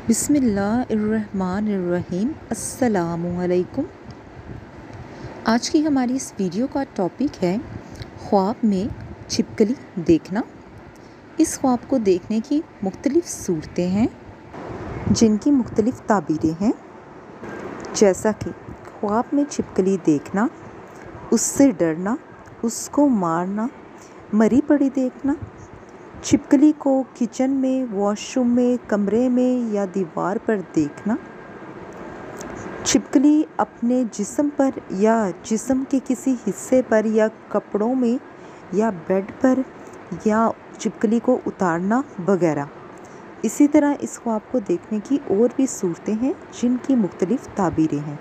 बिस्मिल्लाहिर्रहमानिर्रहीम। अस्सलामुअलैकुम। आज की हमारी इस वीडियो का टॉपिक है ख्वाब में छिपकली देखना। इस ख्वाब को देखने की मुख्तलिफ़ सूरतें हैं जिनकी मुख्तलिफ़ ताबीरें हैं, जैसा कि ख्वाब में छिपकली देखना, उससे डरना, उसको मारना, मरी पड़ी देखना, छिपकली को किचन में, वॉशरूम में, कमरे में या दीवार पर देखना, छिपकली अपने जिस्म पर या जिस्म के किसी हिस्से पर या कपड़ों में या बेड पर या छिपकली को उतारना वगैरह। इसी तरह इस ख्वाब को देखने की और भी सूरतें हैं जिनकी मुख्तलिफ़ ताबीरें हैं।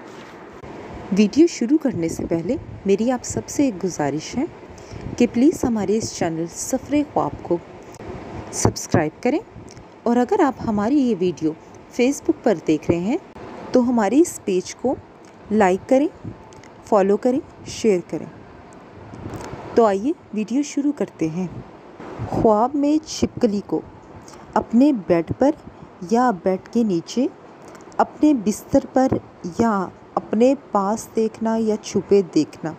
वीडियो शुरू करने से पहले मेरी आप सबसे एक गुजारिश है कि प्लीज़ हमारे इस चैनल सफ़रे ख्वाब को सब्सक्राइब करें, और अगर आप हमारी ये वीडियो फेसबुक पर देख रहे हैं तो हमारी इस पेज को लाइक करें, फॉलो करें, शेयर करें। तो आइए वीडियो शुरू करते हैं। ख्वाब में छिपकली को अपने बेड पर या बेड के नीचे, अपने बिस्तर पर या अपने पास देखना या छुपे देखना,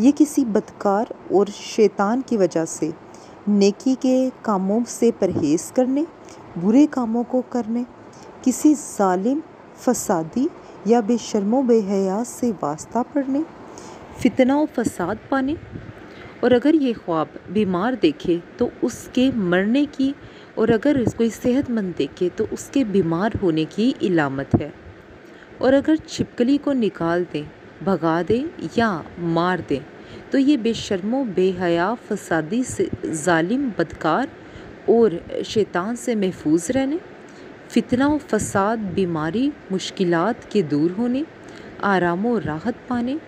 ये किसी बदकार और शैतान की वजह से नेकी के कामों से परहेज़ करने, बुरे कामों को करने, किसी जालिम, फसादी या बेशर्मो बेहया से वास्ता पड़ने, फितना और फसाद पाने, और अगर ये ख्वाब बीमार देखे तो उसके मरने की, और अगर कोई सेहतमंद देखे तो उसके बीमार होने की इलामत है। और अगर छिपकली को निकाल दें, भगा दें या मार दें तो ये बेशर्मो बेहया, फसादी से, जालिम, बदकार और शैतान से महफूज रहने, फितना व फसाद, बीमारी, मुश्किलात के दूर होने, आराम व राहत पाने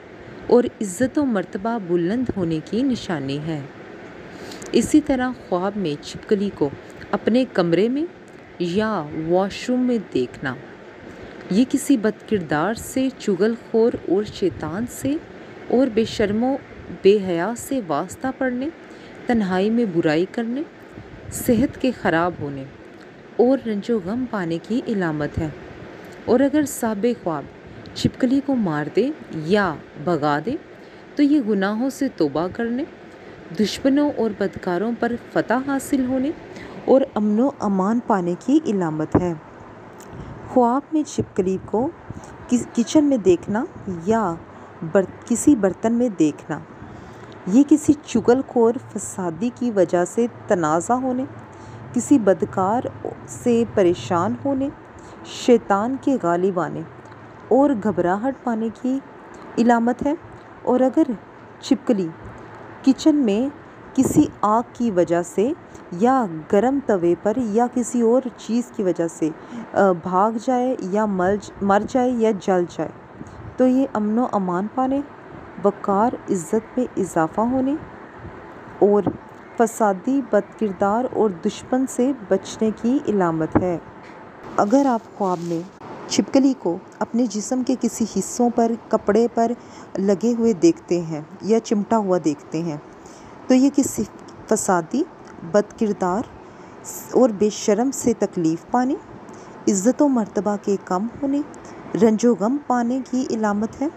और इज़्ज़त व मर्तबा बुलंद होने की निशानी है। इसी तरह ख्वाब में छिपकली को अपने कमरे में या वॉशरूम में देखना, ये किसी बदकिरदार से, चुगलखोर और शैतान से और बेशर्मो बेहया से वास्ता पड़ने, तन्हाई में बुराई करने, सेहत के ख़राब होने और रंजो गम पाने की इलामत है। और अगर साहिब ख्वाब छिपकली को मार दे या भगा दे तो ये गुनाहों से तौबा करने, दुश्मनों और बदकारों पर फतह हासिल होने और अमनो अमान पाने की इलामत है। ख्वाब में छिपकली को किचन में देखना या किसी बर्तन में देखना, ये किसी चुगलखोर फसादी की वजह से तनाज़ा होने, किसी बदकार से परेशान होने, शैतान के गालिब आने और घबराहट पाने की इलामत है। और अगर छिपकली किचन में किसी आग की वजह से या गरम तवे पर या किसी और चीज़ की वजह से भाग जाए या मर जाए या जल जाए तो ये अमनो अमान पाने, वक़ार, इज़्ज़त में इजाफ़ा होने और फसादी, बदकिरदार और दुश्मन से बचने की इलामत है। अगर आप ख्वाब में छिपकली को अपने जिस्म के किसी हिस्सों पर, कपड़े पर लगे हुए देखते हैं या चिमटा हुआ देखते हैं तो ये किसी फसादी, बदकिरदार और बेशर्म से तकलीफ़ पाने, इज़्ज़त व मर्तबा के कम होने, रंजो गम पाने की इलामत है।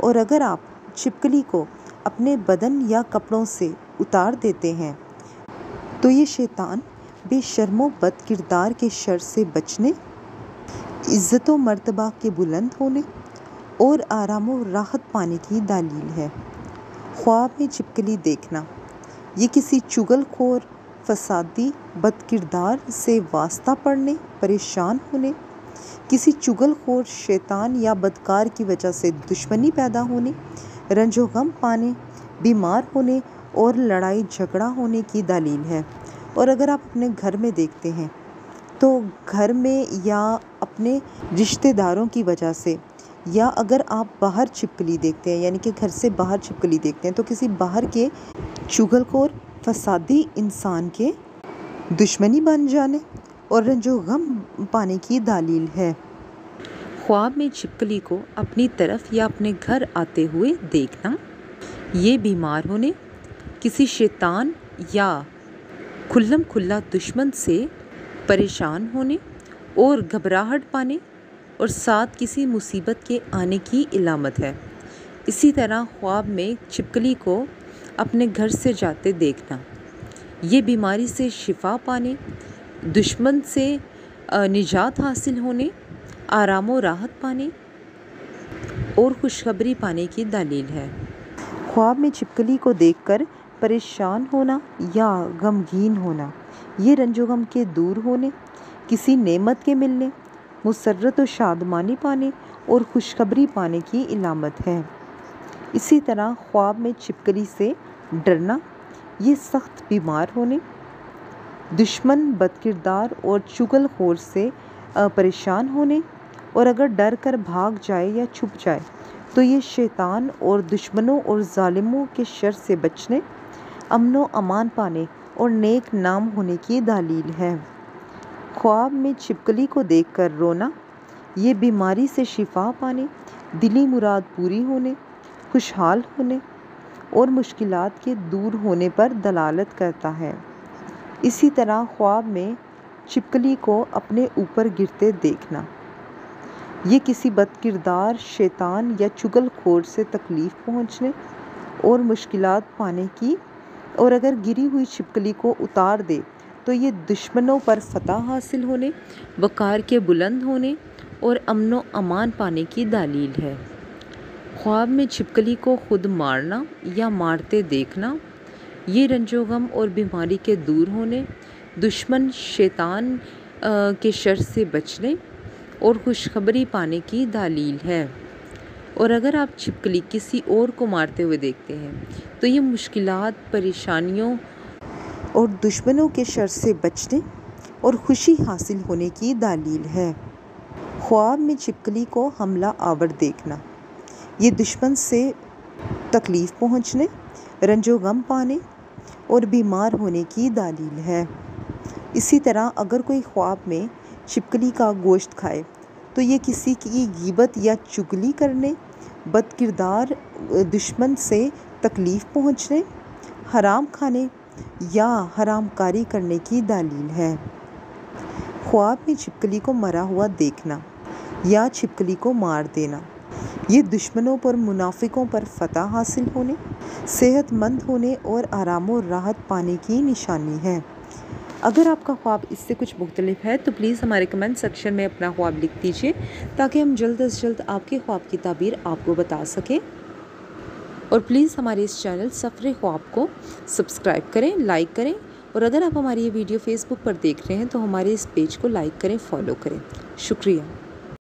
और अगर आप छिपकली को अपने बदन या कपड़ों से उतार देते हैं तो ये शैतान, बेशर्मो बदकिरदार के शर से बचने, इज़्ज़त व मर्तबा के बुलंद होने और आराम व राहत पाने की दलील है। ख्वाब में छिपकली देखना, ये किसी चुगलखोर, फसादी, बदकिरदार से वास्ता पड़ने, परेशान होने, किसी चुगलखोर, शैतान या बदकार की वजह से दुश्मनी पैदा होने, रंजो गम पाने, बीमार होने और लड़ाई झगड़ा होने की दलील है। और अगर आप अपने घर में देखते हैं तो घर में या अपने रिश्तेदारों की वजह से, या अगर आप बाहर छिपकली देखते हैं यानी कि घर से बाहर छिपकली देखते हैं तो किसी बाहर के चुगलखोर, फसादी इंसान के दुश्मनी बन जाने और रंजो गम पाने की दलील है। ख्वाब में छिपकली को अपनी तरफ या अपने घर आते हुए देखना, ये बीमार होने, किसी शैतान या खुल्लम खुल्ला दुश्मन से परेशान होने اور گھبراہٹ پانے اور ساتھ کسی مصیبت کے آنے کی علامت ہے۔ اسی طرح خواب میں چھپکلی کو اپنے گھر سے جاتے دیکھنا، یہ بیماری سے شفا پانے، دشمن سے نجات حاصل ہونے، آرام و راحت پانے اور خوشخبری پانے کی دلیل ہے۔ خواب میں چھپکلی کو دیکھ کر پریشان ہونا یا غمگین ہونا، یہ رنج و غم کے دور ہونے، کسی نعمت کے ملنے، مسرت و شادمانی پانے اور خوشخبری پانے کی علامت ہے۔ اسی طرح خواب میں چھپکلی سے ڈرنا، یہ سخت بیمار ہونے، دشمن، بد کردار اور چغل خور سے پریشان ہونے، اور اگر ڈر کر بھاگ جائے یا چھپ جائے تو یہ شیطان اور دشمنوں اور ظالموں کے شر سے بچنے، امن و امان پانے اور نیک نام ہونے کی دلیل ہے۔ خواب میں چھپکلی کو دیکھ کر رونا، یہ بیماری سے شفا پانے، دلی مراد پوری ہونے، خوشحال ہونے اور مشکلات کے دور ہونے پر دلالت کرتا ہے۔ اسی طرح خواب میں چھپکلی کو اپنے اوپر گرتے دیکھنا، یہ کسی بد کردار، شیطان یا چغل خور سے تکلیف پہنچنے اور مشکلات پانے کی، اور اگر گری ہوئی چھپکلی کو اتار دے تو یہ دشمنوں پر فتح حاصل ہونے، وقار کے بلند ہونے اور امن و امان پانے کی دلیل ہے۔ خواب میں چھپکلی کو خود مارنا یا مارتے دیکھنا، یہ رنج و غم اور بیماری کے دور ہونے، دشمن شیطان کے شر سے بچنے اور خوشخبری پانے کی دلیل ہے۔ اور اگر آپ چھپکلی کسی اور کو مارتے ہوئے دیکھتے ہیں تو یہ مشکلات، پریشانیوں اور دشمنوں کے شر سے بچنے اور خوشی حاصل ہونے کی دلیل ہے۔ خواب میں چھپکلی کو حملہ آور دیکھنا، یہ دشمن سے تکلیف پہنچنے، رنج و غم پانے اور بیمار ہونے کی دلیل ہے۔ اسی طرح اگر کوئی خواب میں چھپکلی کا گوشت کھائے تو یہ کسی کی غیبت یا چغلی کرنے، بد کردار، دشمن سے تکلیف پہنچنے، حرام کھانے یا حرام کاری کرنے کی دلیل ہے۔ خواب میں چھپکلی کو مرا ہوا دیکھنا یا چھپکلی کو مار دینا، یہ دشمنوں پر، منافقوں پر فتح حاصل ہونے، صحت مند ہونے اور آرام و راحت پانے کی نشانی ہے۔ اگر آپ کا خواب اس سے کچھ مختلف ہے تو پلیز ہمارے کمنٹ سیکشن میں اپنا خواب لکھ دیجیے تاکہ ہم جلد از جلد آپ کے خواب کی تعبیر آپ کو بتا سکیں۔ اور پلیز ہمارے اس چینل سفر خواب کو سبسکرائب کریں، لائک کریں، اور اگر آپ ہماری یہ ویڈیو فیس بک پر دیکھ رہے ہیں تو ہمارے اس پیج کو لائک کریں، فالو کریں۔ شکریہ۔